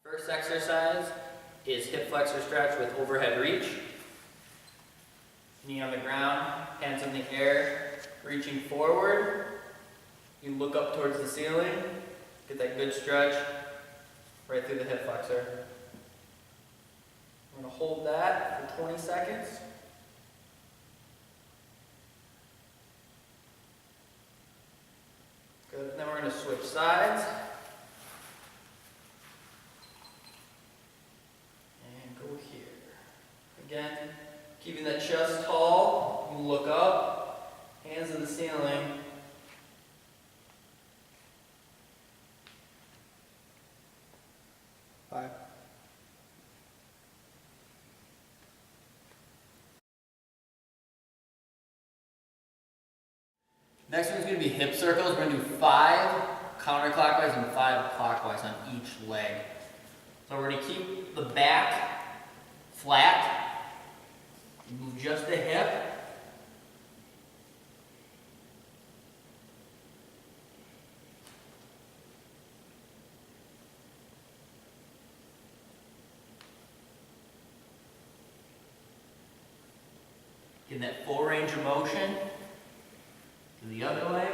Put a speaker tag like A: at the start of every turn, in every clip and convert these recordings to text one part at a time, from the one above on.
A: First exercise is hip flexor stretch with overhead reach. Knee on the ground, hands in the air, reaching forward. You look up towards the ceiling, get that good stretch right through the hip flexor. We're going to hold that for 20 seconds. Good, and then we're going to switch sides. And go here. Again, keeping that chest tall, you look up, hands in the ceiling.
B: Five.
A: Next one's going to be hip circles. We're going to do 5 counterclockwise and 5 clockwise on each leg. So we're going to keep the back flat. Move just the hip. Get that full range of motion. To the other leg.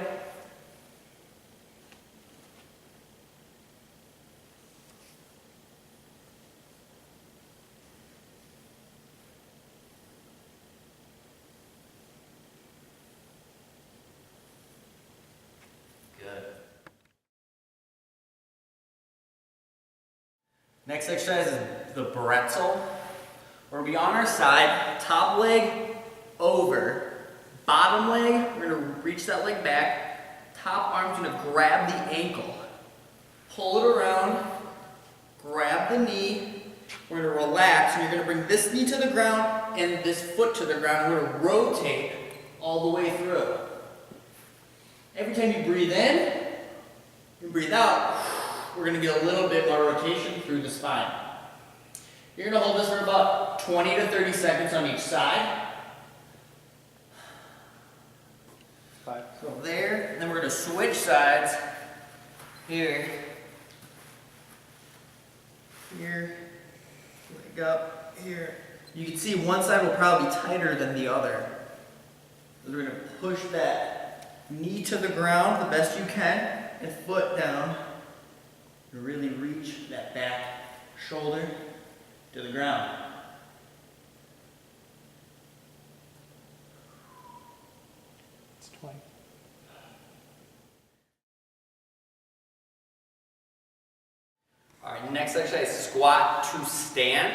A: Good. Next exercise is the bretzel. We're going to be on our side, top leg over. Bottom leg, we're going to reach that leg back. Top arm's going to grab the ankle. Pull it around. Grab the knee. We're going to relax, and you're going to bring this knee to the ground and this foot to the ground. We're going to rotate all the way through. Every time you breathe in and breathe out, we're going to get a little bit more rotation through the spine. You're going to hold this for about 20 to 30 seconds on each side.
B: Five.
A: So there, and then we're going to switch sides. Here. Here. Leg up. Here. You can see one side will probably be tighter than the other. So we're going to push that knee to the ground the best you can and foot down. And really reach that back shoulder to the ground.
B: It's 20.
A: Alright, next exercise is squat to stand.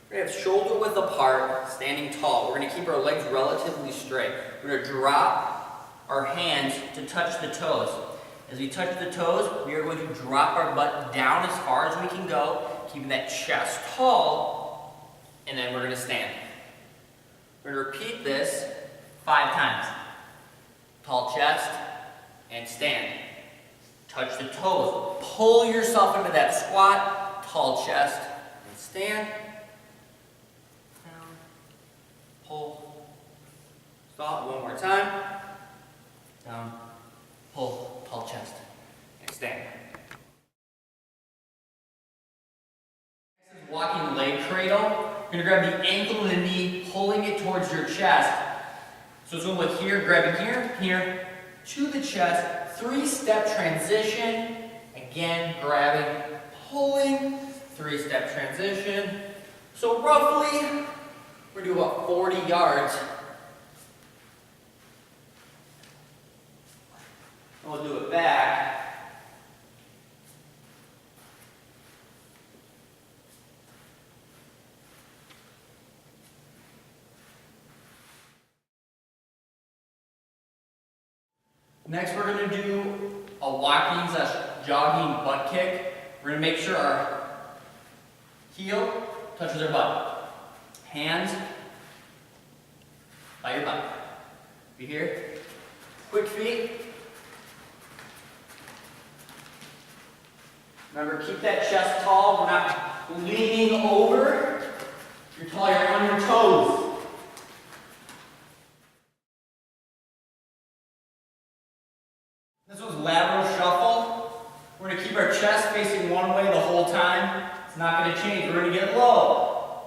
A: We're going to have shoulder width apart, standing tall. We're going to keep our legs relatively straight. We're going to drop our hands to touch the toes. As we touch the toes, we are going to drop our butt down as far as we can go, keeping that chest tall, and then we're going to stand. We're going to repeat this 5 times. Tall chest, and stand. Touch the toes. Pull yourself into that squat, tall chest, and stand. Down, pull, stop, one more time. Down, pull, tall chest, and stand. Next is walking leg cradle. You're going to grab the ankle and the knee, pulling it towards your chest. So it's going to look here, grabbing here, here, to the chest. 3-step transition. Again, grabbing, pulling, 3-step transition. So roughly, we're going to do about 40 yards. And we'll do it back. Next, we're going to do a walking/jogging butt kick. We're going to make sure our heel touches our butt. Hands by your butt. Be here. Quick feet. Remember, keep that chest tall. We're not leaning over. You're tall, you're on your toes. This one's lateral shuffle. We're going to keep our chest facing one way the whole time. It's not going to change. We're going to get low.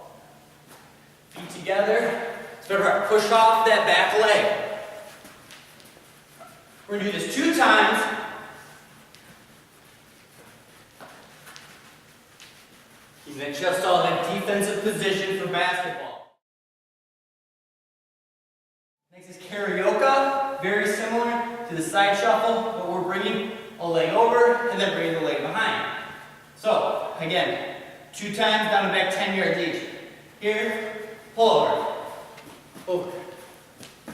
A: Feet together. Start to push off that back leg. We're going to do this 2 times. Keeping that chest tall in a defensive position for basketball. Next is karaoke. Very similar to the side shuffle, but we're bringing a leg over and then bringing the leg behind. So, again, 2 times down and back 10 yards each. Here, pull over. Over.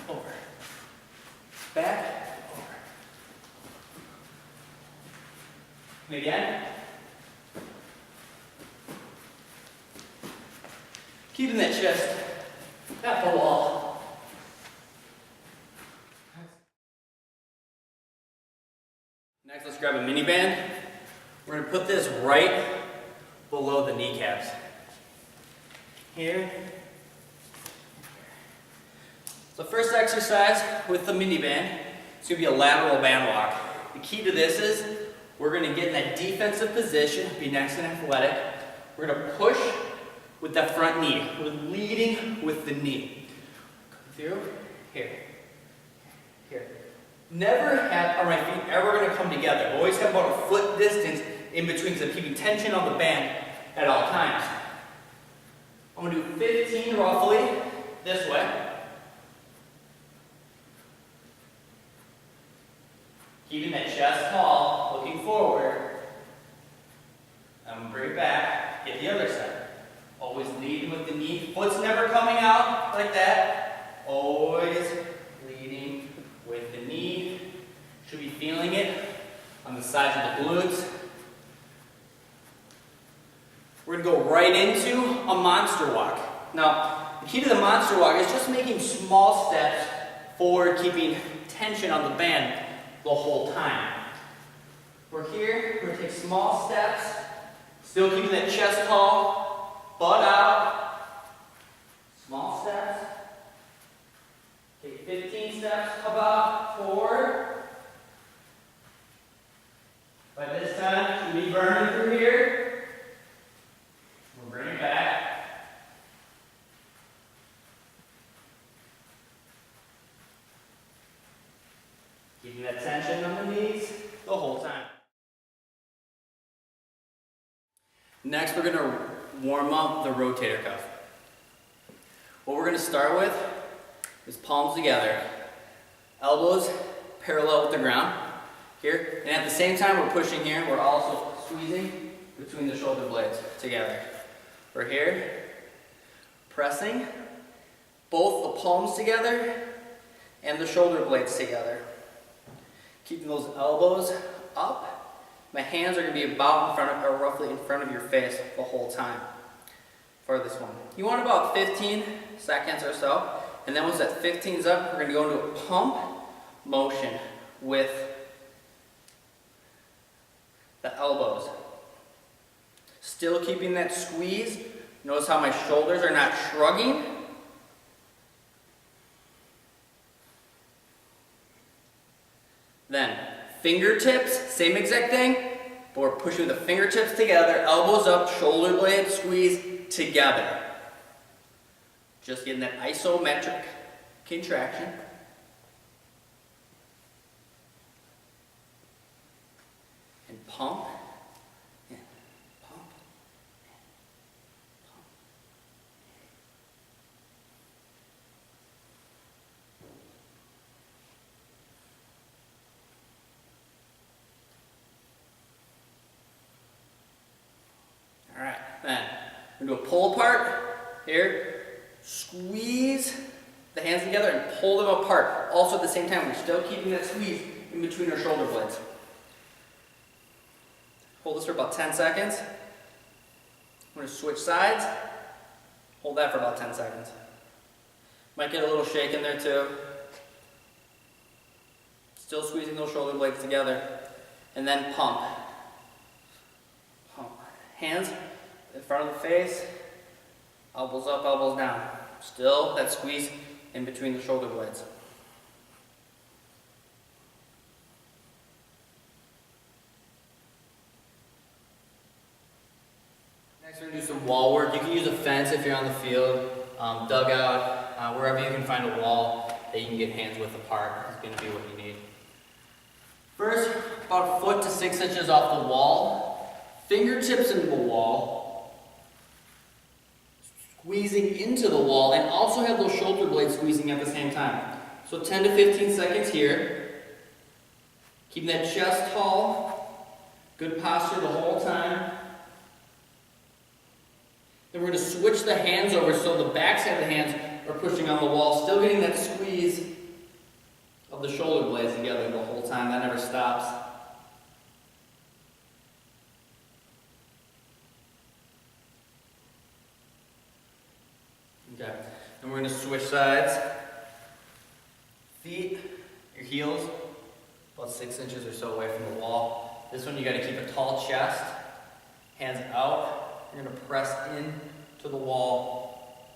A: Over. Back. Over. And again. Keeping that chest at the wall. Next, let's grab a mini band. We're going to put this right below the kneecaps. Here. So first exercise with the mini band, it's going to be a lateral band walk. The key to this is we're going to get in that defensive position, be nice and athletic. We're going to push with that front knee. We're leading with the knee. Come through, here, here. Never are my feet ever going to come together. Always have about a foot distance in between, so keeping tension on the band at all times. I'm going to do 15 roughly this way. Keeping that chest tall, looking forward. I'm going to bring it back, get the other side. Always leading with the knee. Foot's never coming out like that. Always leading with the knee. Should be feeling it on the sides of the glutes. We're going to go right into a monster walk. Now, the key to the monster walk is just making small steps forward, keeping tension on the band the whole time. We're here, we're going to take small steps, still keeping that chest tall, butt out, small steps. Take 15 steps about forward. By this time, should be burning through here. We'll bring it back. Keeping that tension on the knees the whole time. Next, we're going to warm up the rotator cuff. What we're going to start with is palms together, elbows parallel with the ground here, and at the same time we're pushing here, we're also squeezing between the shoulder blades together. We're here, pressing both the palms together and the shoulder blades together. Keeping those elbows up. My hands are going to be about in front of, or roughly in front of your face the whole time for this one. You want about 15 seconds or so. And then once that 15's up, we're going to go into a pump motion with the elbows. Still keeping that squeeze. Notice how my shoulders are not shrugging. Then, fingertips, same exact thing, but we're pushing the fingertips together, elbows up, shoulder blades, squeeze together. Just getting that isometric contraction. And pump, and pump, and pump. All right, then we're going to do a pull apart here. Squeeze the hands together and pull them apart. Also at the same time, we're still keeping that squeeze in between our shoulder blades. Hold this for about 10 seconds. I'm going to switch sides. Hold that for about 10 seconds. Might get a little shake in there too. Still squeezing those shoulder blades together. And then pump. Pump. Hands in front of the face. Elbows up, elbows down. Still that squeeze in between the shoulder blades. some wall work. You can use a fence if you're on the field, dugout, wherever you can find a wall that you can get hands width apart is going to be what you need. First, about 1 foot to 6 inches off the wall, fingertips into the wall, squeezing into the wall, and also have those shoulder blades squeezing at the same time. So 10 to 15 seconds here. Keeping that chest tall, good posture the whole time. Then we're going to switch the hands over so the back side of the hands are pushing on the wall, still getting that squeeze of the shoulder blades together the whole time. That never stops. Okay, then we're going to switch sides. Feet, your heels, about 6 inches or so away from the wall. This one you got to keep a tall chest, hands out. You're going to press in to the wall.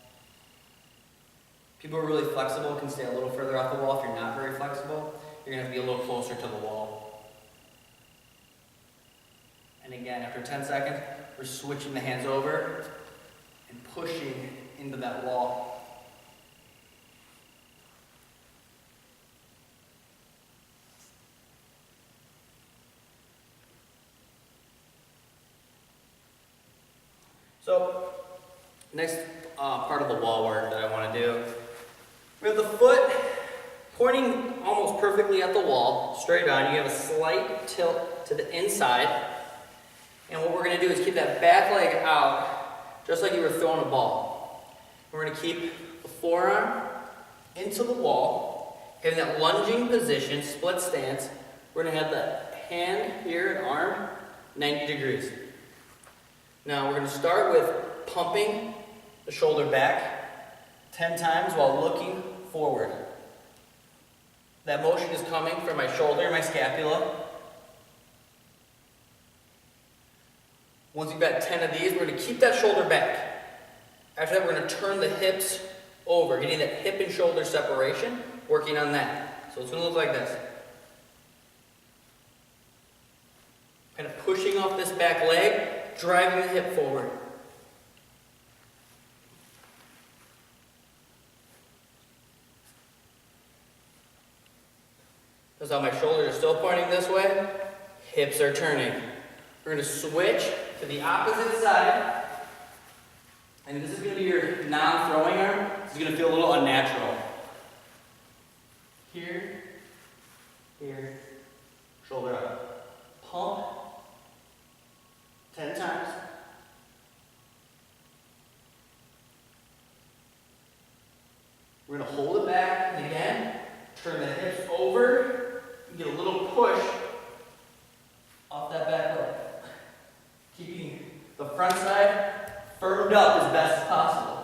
A: People who are really flexible can stay a little further off the wall. If you're not very flexible, you're going to have to be a little closer to the wall. And again, after 10 seconds, we're switching the hands over and pushing into that wall. So, next part of the wall work that I want to do, we have the foot pointing almost perfectly at the wall, straight on. You have a slight tilt to the inside. And what we're going to do is keep that back leg out, just like you were throwing a ball. We're going to keep the forearm into the wall, having that lunging position, split stance. We're going to have the hand here and arm 90 degrees. Now we're going to start with pumping the shoulder back 10 times while looking forward. That motion is coming from my shoulder and my scapula. Once you've got 10 of these, we're going to keep that shoulder back. After that, we're going to turn the hips over, getting that hip and shoulder separation, working on that. So it's going to look like this. Kind of pushing off this back leg, driving the hip forward. Notice how my shoulders are still pointing this way, hips are turning. We're going to switch to the opposite side, and this is going to be your non-throwing arm. This is going to feel a little unnatural. Here, here, shoulder up. Pump 10 times. We're going to hold it back, and again, turn the hips over, and get a little push off that back leg. Keeping the front side firmed up as best as possible.